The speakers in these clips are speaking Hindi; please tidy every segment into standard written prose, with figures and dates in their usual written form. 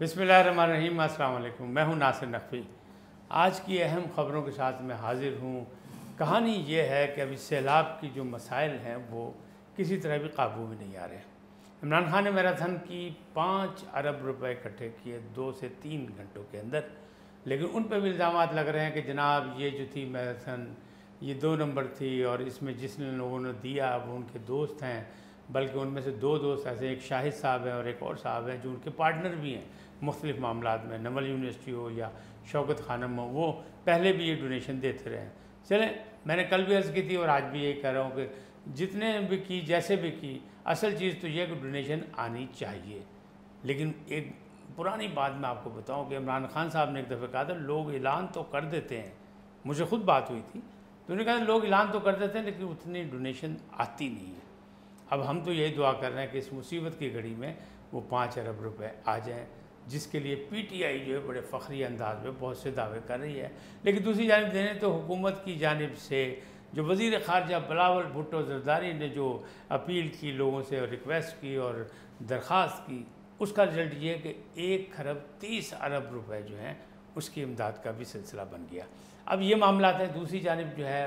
बिस्मिल्लाहिर्रहमानिर्रहीम। अस्सलाम वालेकुम। मैं हूं नासिर नकवी। आज की अहम ख़बरों के साथ मैं हाज़िर हूं। कहानी ये है कि अभी सैलाब की जो मसाइल हैं वो किसी तरह भी काबू में नहीं आ रहे। इमरान खान ने मैराथन की 5 अरब रुपए इकट्ठे किए 2 से 3 घंटों के अंदर, लेकिन उन पर भी इल्ज़ामात लग रहे हैं कि जनाब ये जो थी मैराथन ये 2 नंबर थी और इसमें जिस लोगों ने दिया वो उनके दोस्त हैं, बल्कि उनमें से 2 दोस्त ऐसे, एक शाहिद साहब हैं और एक और साहब हैं जो उनके पार्टनर भी हैं मुख्तलिफ़ मामलात में, नमल यूनिवर्सिटी हो या शौकत खानम हो, वो पहले भी ये डोनेशन देते रहे हैं। चलें, मैंने कल भी अर्ज़ की थी और आज भी यही कह रहा हूँ कि जितने भी की, जैसे भी की, असल चीज़ तो यह कि डोनेशन आनी चाहिए। लेकिन एक पुरानी बात मैं आपको बताऊँ कि इमरान खान साहब ने एक दफ़ा कहा था, लोग ऐलान तो कर देते हैं, मुझे ख़ुद बात हुई थी तो उन्होंने कहा लोग ऐलान तो कर देते हैं लेकिन उतनी डोनेशन आती नहीं है। अब हम तो यही दुआ कर रहे हैं कि इस मुसीबत की घड़ी में वो 5 अरब रुपए आ जाएं, जिसके लिए पीटीआई जो है बड़े फ़ख्री अंदाज में बहुत से दावे कर रही है। लेकिन दूसरी जानिब देखें तो हुकूमत की जानिब से जो वज़ीर ख़ारजा बिलावल भुट्टो ज़रदारी ने जो अपील की, लोगों से रिक्वेस्ट की और दरख्वास्त की, उसका रिज़ल्ट ये है कि 1 खरब 30 अरब रुपए जो हैं उसकी इमदाद का भी सिलसिला बन गया। अब ये मामला है। दूसरी जानिब जो है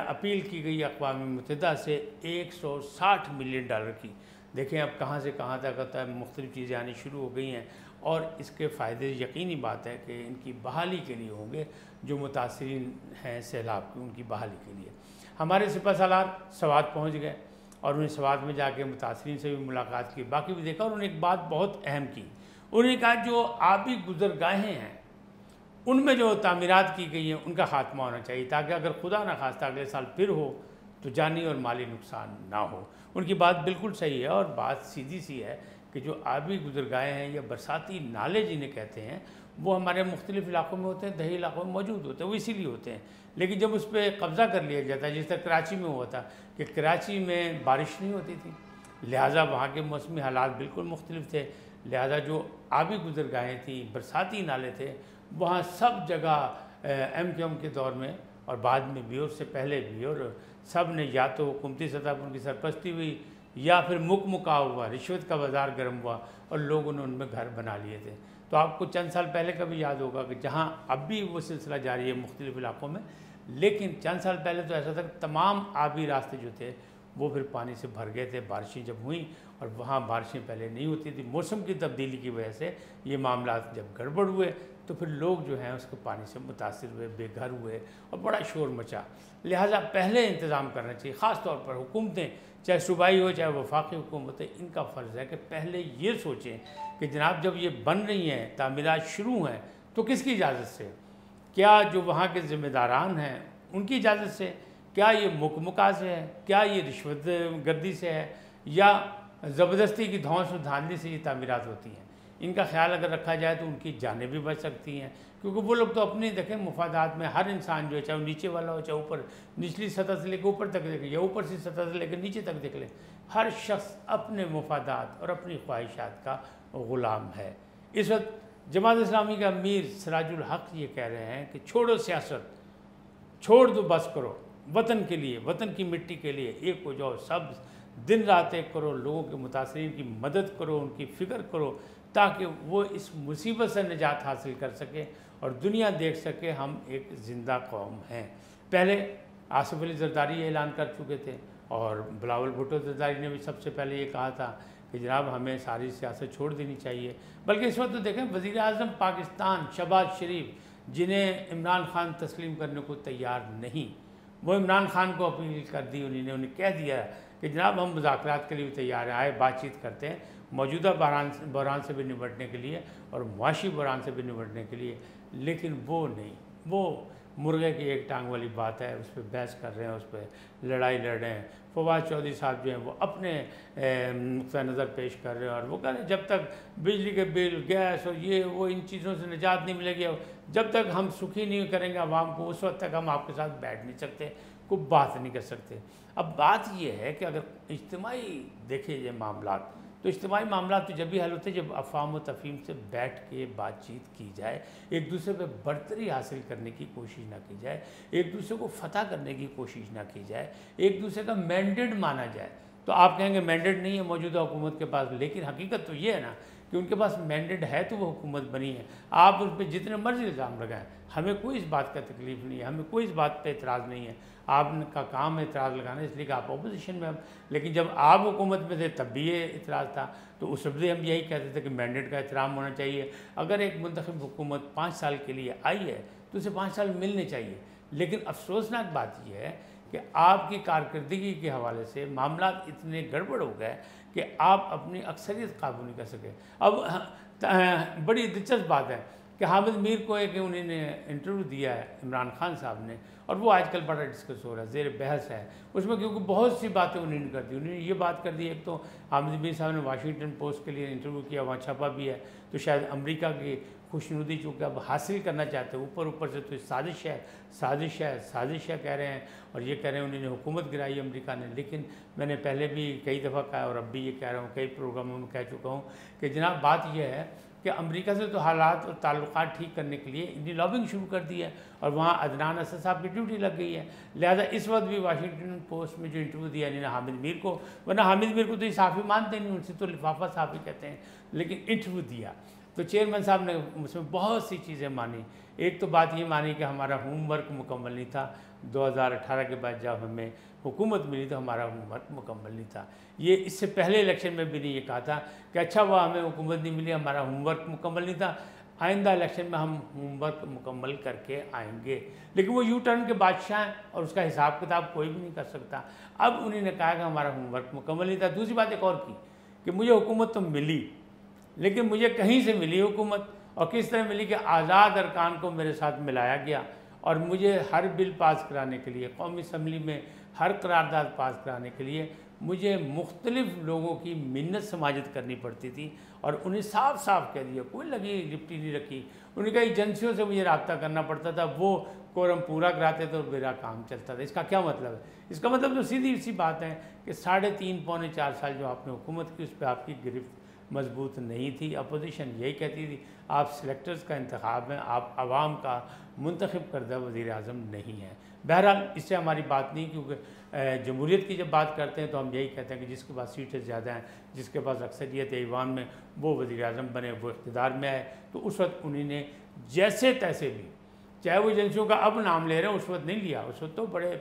अपील की गई अक़वाम मुत्तहिदा से 160 मिलियन डॉलर की। देखें अब कहाँ से कहाँ तक आता है, मुख्तलिफ़ चीज़ें आनी शुरू हो गई हैं और इसके फ़ायदे यकीनी बात है कि इनकी बहाली के लिए होंगे। जो मुतासिरीन हैं सैलाब की, उनकी बहाली के लिए हमारे सिपहसालार सवात पहुँच गए और उन्हें सवात में जाके मुतासिरीन से भी मुलाकात की, बाकी भी देखा और उन्होंने एक बात बहुत अहम की। उन्होंने कहा जो आबी गुज़रगाहें हैं उनमें जो तामीरात की गई हैं उनका ख़ात्मा होना चाहिए, ताकि अगर खुदा न खास्ता अगले साल फिर हो तो जानी और माली नुकसान ना हो। उनकी बात बिल्कुल सही है और बात सीधी सी है कि जो आबी गुज़रगाहें हैं या बरसाती नाले जिन्हें कहते हैं, वो हमारे मुख्तलिफ़ इलाक़ों में होते हैं, दही इलाक़ों में मौजूद होते हैं, वो इसीलिए होते हैं। लेकिन जब उस पर कब्ज़ा कर लिया जाता है, जिस तरह कराची में हुआ था कि कराची में बारिश नहीं होती थी, लिहाजा वहाँ के मौसमी हालात बिल्कुल मुख्तलिफ थे, लिहाजा जो आबी गुज़रगाहें थी, बरसाती नाले थे, वहाँ सब जगह MQM के दौर में और बाद में भी और उससे पहले भी, और सब ने या तो हुकूमती सतह पर उनकी सरपरस्ती हुई या फिर मुका हुआ, रिश्वत का बाज़ार गर्म हुआ और लोगों ने उनमें घर बना लिए थे। तो आपको चंद साल पहले का भी याद होगा कि जहाँ अब भी वो सिलसिला जारी है मुख्तलिफ़ इलाक़ों में, लेकिन चंद साल पहले तो ऐसा था कि तमाम आबी रास्ते जो थे वो फिर पानी से भर गए थे। बारिशें जब हुई और वहाँ बारिशें पहले नहीं होती थी, मौसम की तब्दीली की वजह से ये मामला जब गड़बड़ हुए तो फिर लोग जो हैं उसके पानी से मुतासिर हुए, बेघर हुए और बड़ा शोर मचा। लिहाजा पहले इंतज़ाम करना चाहिए। ख़ास तौर पर हुकूमतें, चाहे सूबाई हो चाहे वफाकी हुकूमतें, इनका फ़र्ज़ है कि पहले ये सोचें कि जनाब जब ये बन रही हैं, तामीरात शुरू हैं, तो किसकी इजाज़त से? क्या जो वहाँ के ज़िम्मेदारान हैं उनकी इजाज़त से? क्या ये मुका से है? क्या ये रिश्वत गर्दी से है या ज़बरदस्ती की धौंस और धांधली से ये तामीरात होती हैं? इनका ख्याल अगर रखा जाए तो उनकी जानें भी बच सकती हैं, क्योंकि वो लोग तो अपनी देखें मुफादात में, हर इंसान जो है, चाहे वो नीचे वाला हो चाहे ऊपर, निचली सतह से लेकर ऊपर तक देखें या ऊपर से सतह से लेकर नीचे तक देख लें, हर शख्स अपने मुफादात और अपनी ख्वाहिशात का ग़ुलाम है। इस वक्त जमात इस्लामी का अमीर सिराजुल हक ये कह रहे हैं कि छोड़ो सियासत, छोड़ दो, बस करो, वतन के लिए, वतन की मिट्टी के लिए एक हो जाओ, सब दिन रात एक करो, लोगों के मुतासिरीन की मदद करो, उनकी फ़िक्र करो, ताकि वो इस मुसीबत से निजात हासिल कर सके और दुनिया देख सके हम एक ज़िंदा कौम हैं। पहले आसिफ अली ज़रदारी ये ऐलान कर चुके थे और बिलावल भुट्टो ज़रदारी ने भी सबसे पहले ये कहा था कि जनाब हमें सारी सियासत छोड़ देनी चाहिए। बल्कि इस वक्त तो देखें वज़ीर आज़म पाकिस्तान शहबाज शरीफ, जिन्हें इमरान खान तस्लीम करने को तैयार नहीं, वो इमरान खान को अपील कर दी, उन्हें कह दिया कि जनाब हम मुज़ाकरात के लिए भी तैयार हैं, आए बातचीत करते हैं, मौजूदा बहरान से भी निपटने के लिए और मुआशी बहरान से भी निपटने के लिए। लेकिन वो नहीं, वो मुर्गे की एक टांग वाली बात है, उस पर बहस कर रहे हैं, उस पर लड़ाई लड़ रहे हैं। फवाद चौधरी साहब जो हैं वो अपने नुक्ता नज़र पेश कर रहे हैं और वो कह रहे हैं जब तक बिजली के बिल, गैस और ये वो इन चीज़ों से निजात नहीं मिलेगी, जब तक हम सुखी नहीं करेंगे आवाम को, उस वक्त तक हम आपके साथ बैठ नहीं सकते, कोई बात नहीं कर सकते। अब बात ये है कि अगर इज्तिमाई देखे ये मामला, तो इज्तिमाई मामला तो जब भी हल होते हैं जब अफ़वाम व तफ़हीम से बैठ के बातचीत की जाए, एक दूसरे पे बरतरी हासिल करने की कोशिश ना की जाए, एक दूसरे को फ़तह करने की कोशिश ना की जाए, एक दूसरे का मैंडेट माना जाए। तो आप कहेंगे मैंडेट नहीं है मौजूदा हुकूमत के पास, लेकिन हकीकत तो ये है ना कि कि उनके पास मैंडेट है तो वो हुकूमत बनी है। आप उन पर जितने मर्जी इल्ज़ाम लगाएं, हमें कोई इस बात का तकलीफ़ नहीं है, हमें कोई इस बात पे एतराज़ नहीं है। आपका काम है एतराज़ लगाना, इसलिए कि आप अपोजिशन में। लेकिन जब आप हुकूमत में थे तब भी ये एतराज़ था, तो उस वक्त भी हम यही कहते थे कि मैंडेट का एहतराम होना चाहिए। अगर एक मुंतखब हुकूमत 5 साल के लिए आई है तो उसे 5 साल मिलने चाहिए। लेकिन अफसोसनाक बात यह है कि आपकी कारकर्दगी के हवाले से मामला इतने गड़बड़ हो गए कि आप अपनी अक्सरियत काबू नहीं कर सके। अब बड़ी दिलचस्प बात है कि हामिद मीर को एक उन्होंने इंटरव्यू दिया है इमरान खान साहब ने, और वो आजकल बड़ा डिस्कस हो रहा है, ज़ेर बहस है उसमें, क्योंकि बहुत सी बातें उन्होंने कर दी। उन्होंने ये बात कर दी, एक तो हामिद मीर साहब ने वाशिंगटन पोस्ट के लिए इंटरव्यू किया, वहाँ छपा भी है, तो शायद अमेरिका की खुशनुदी चूँकि अब हासिल करना चाहते हैं ऊपर ऊपर से, तो साजिश है साजिश है साजिश है कह रहे हैं, और ये कह रहे हैं उन्होंने हुकूमत गिराई अमेरिका ने। लेकिन मैंने पहले भी कई दफ़ा कहा और अब भी ये कह रहा हूँ, कई प्रोग्रामों में कह चुका हूँ कि जनाब बात यह है कि अमेरिका से तो हालात और ताल्लुकात ठीक करने के लिए इनकी लॉबिंग शुरू कर दी है, और वहाँ अदनान असद साहब की ड्यूटी लग गई है। लिहाजा इस वक्त भी वाशिंगटन पोस्ट में जो इंटरव्यू दिया इन्होंने हामिद मीर को, वरना हामिद मीर को तो ये साफ़ी मानते नहीं, उनसे तो लिफाफा साफ़ी कहते हैं, लेकिन इंटरव्यू दिया तो चेयरमैन साहब ने उसमें बहुत सी चीज़ें मानी। एक तो बात ये मानी कि हमारा होमवर्क मुकम्मल नहीं था, 2018 के बाद जब हमें हुकूमत मिली तो हमारा होमवर्क मुकम्मल नहीं था। ये इससे पहले इलेक्शन में भी नहीं ये कहा था कि अच्छा हुआ हमें हुकूमत नहीं मिली, हमारा होमवर्क मुकम्मल नहीं था, आइंदा इलेक्शन में हम होमवर्क मुकम्मल करके आएंगे। लेकिन वो यू टर्न के बादशाह हैं और उसका हिसाब किताब कोई भी नहीं कर सकता। अब उन्होंने कहा कि हमारा होमवर्क मुकम्मल नहीं था। दूसरी बात एक और की कि मुझे हुकूमत तो मिली, लेकिन मुझे कहीं से मिली हुकूमत, और किस तरह मिली कि आज़ाद अरकान को मेरे साथ मिलाया गया, और मुझे हर बिल पास कराने के लिए, कौमी असम्बली में हर करारदाद पास कराने के लिए मुझे मुख्तलिफ लोगों की मिन्नत समाजत करनी पड़ती थी, और उन्हें साफ साफ कह दिया, कोई लगी लिपटी नहीं रखी। उन्होंने कहा एजेंसियों से मुझे रब्ता करना पड़ता था, वो कोरम पूरा कराते थे और मेरा काम चलता था। इसका क्या मतलब है? इसका मतलब तो सीधी सी बात है कि 3.5 पौने 4 साल जो आपने हुकूमत की, उस पर आपकी गिरफ्त मजबूत नहीं थी। अपोजिशन यही कहती थी आप सिलेक्टर्स का इंतखाब हैं, आप आवाम का मुंतखब करदा वज़ीर आज़म नहीं है। बहरहाल इससे हमारी बात नहीं, क्योंकि जमहूरियत की जब बात करते हैं तो हम यही कहते हैं कि जिसके पास सीटें ज़्यादा हैं, जिसके पास अक्सरियत है ईवान में, वो वज़ीर आज़म बने, वो इक़्तिदार में आए। तो उस वक्त उन्होंने जैसे तैसे भी, चाहे वो एजेंसियों का अब नाम ले रहे हैं, उस वक्त नहीं लिया, उस वक्त तो बड़े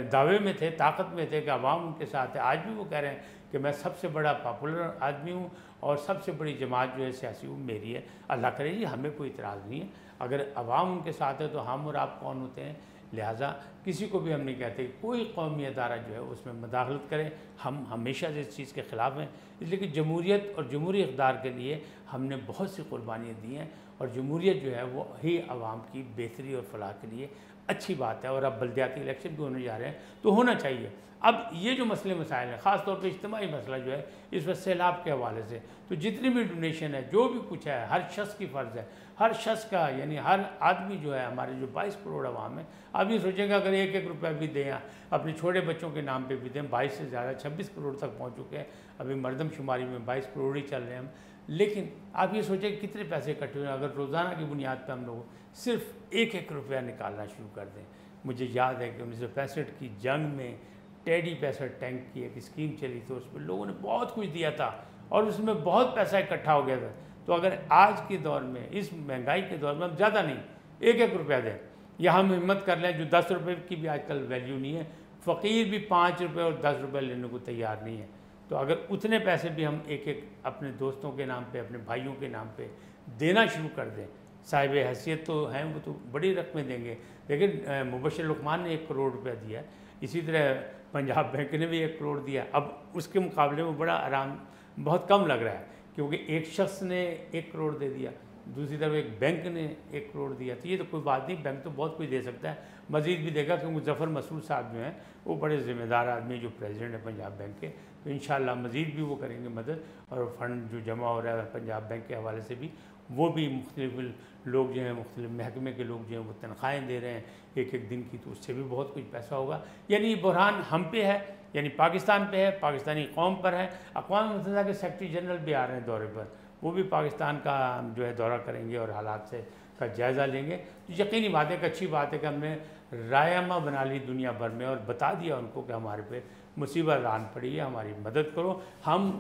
दावे में थे, ताकत में थे कि अवाम उनके साथ है। आज भी वो कह रहे हैं कि मैं सबसे बड़ा पॉपुलर आदमी हूँ और सबसे बड़ी जमात जो है सियासी वो मेरी है। अल्लाह करे जी, हमें कोई इतराज़ नहीं है, अगर अवाम उनके साथ है तो हम और आप कौन होते हैं। लिहाजा किसी को भी हम नहीं कहते कि कोई कौमी अदारा जो है उसमें मदाखलत करे, हम हमेशा से इस चीज़ के ख़िलाफ़ हैं। इसलिए कि जमहूरियत और जमहूरी इक़्तिदार के लिए हमने बहुत सी कुर्बानियाँ दी हैं, और जमहूरियत जो है वो ही आवाम की बेहतरी और फलाह के लिए अच्छी बात है। और अब बल्दियाती इलेक्शन भी होने जा रहे हैं तो होना चाहिए। अब ये जो मसले मसाइल हैं, ख़ास तौर पे इज्तिमाई मसला जो है इस वक्त सैलाब के हवाले से, तो जितनी भी डोनेशन है, जो भी कुछ है, हर शख्स की फ़र्ज़ है, हर शख्स का, यानी हर आदमी जो है, हमारे जो 22 करोड़ आवाम है, आप ये सोचेंगे अगर 1-1 रुपया भी दें, अपने छोटे बच्चों के नाम पे भी दें, 22 से ज़्यादा 26 करोड़ तक पहुँच चुके हैं। अभी मरदमशुमारी में 22 करोड़ ही चल रहे हैं हम। लेकिन आप ये सोचें कितने पैसे इकट्ठे हुए, अगर रोज़ाना की बुनियाद पर हम लोग सिर्फ 1-1 रुपया निकालना शुरू कर दें। मुझे याद है कि 1965 की जंग में टेडी पैसा टैंक की एक स्कीम चली थी, उस पर लोगों ने बहुत कुछ दिया था और उसमें बहुत पैसा इकट्ठा हो गया था। तो अगर आज के दौर में, इस महंगाई के दौर में, हम ज़्यादा नहीं 1-1 रुपया दें, या हम हिम्मत कर लें, जो 10 रुपये की भी आजकल वैल्यू नहीं है, फ़कीर भी 5 रुपये और 10 रुपये लेने को तैयार नहीं है। तो अगर उतने पैसे भी हम एक अपने दोस्तों के नाम पे, अपने भाइयों के नाम पे देना शुरू कर दें, साहिब हैसियत तो हैं, वो तो बड़ी रकमें देंगे। लेकिन मुबशर लुकमान ने 1 करोड़ रुपया दिया, इसी तरह पंजाब बैंक ने भी 1 करोड़ दिया। अब उसके मुकाबले में बड़ा आराम, बहुत कम लग रहा है, क्योंकि एक शख्स ने 1 करोड़ दे दिया, दूसरी तरफ एक बैंक ने 1 करोड़ दिया। तो ये तो कोई बात नहीं, बैंक तो बहुत कुछ दे सकता है, मज़ीद भी देगा, क्योंकि ज़फ़र मसूद साहब जो हैं वो बड़े ज़िम्मेदार आदमी, जो प्रेसिडेंट है पंजाब बैंक के, तो इंशाअल्लाह मज़ीद भी वो करेंगे मदद। और फ़ंड जो जमा हो रहा है पंजाब बैंक के हवाले से भी, वो भी मुख्तलिफ लोग जो हैं, मुख्तलिफ महकमे के लोग जो हैं वो तनख्वाहें दे रहे हैं 1-1 दिन की, तो उससे भी बहुत कुछ पैसा होगा। यानी ये बहरान हम पे है, यानी पाकिस्तान पे है, पाकिस्तानी कौम पर है। अक़वाम मुत्तहिदा के सेक्रेटरी जनरल भी आ रहे हैं दौरे पर, वो भी पाकिस्तान का जो है दौरा करेंगे और हालात से का जायज़ा लेंगे। तो यकीनी बात है कि अच्छी बात है कि हमने रायमा बना ली दुनिया भर में और बता दिया उनको कि हमारे पे मुसीबत आन पड़ी है, हमारी मदद करो। हम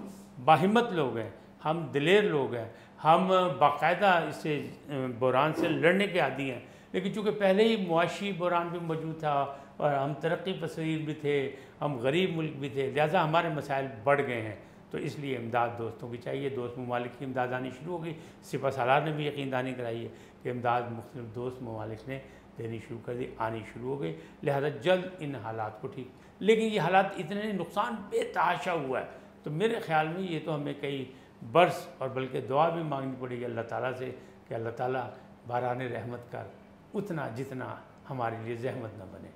बाहिम्मत लोग हैं, हम दिलेर लोग हैं, हम बाकायदा इससे बहरान से लड़ने के आदी हैं, लेकिन चूँकि पहले ही मुआशी बहरान भी मौजूद था और हम तरक्की पसंद भी थे, हम गरीब मुल्क भी थे, लिहाजा हमारे मसाइल बढ़ गए हैं। तो इसलिए इमदाद दोस्तों की चाहिए, दोस्त ममालिक की इमदाद आनी शुरू हो गई। सिपह सालार ने भी यकीन दहानी कराई है कि इमदाद मुख्तलिफ दोस्त ममालिक ने देनी शुरू कर दी, आनी शुरू हो गई। लिहाजा जल्द इन हालात को ठीक, लेकिन ये हालात इतने नुकसान बेतहाशा हुआ है, तो मेरे ख़्याल में ये तो हमें कई बरस और बल्कि दुआ भी मांगनी पड़ेगी अल्लाह ताला से कि अल्लाह ताला बारान रहमत कर उतना जितना हमारे लिए ज़हमत न बने।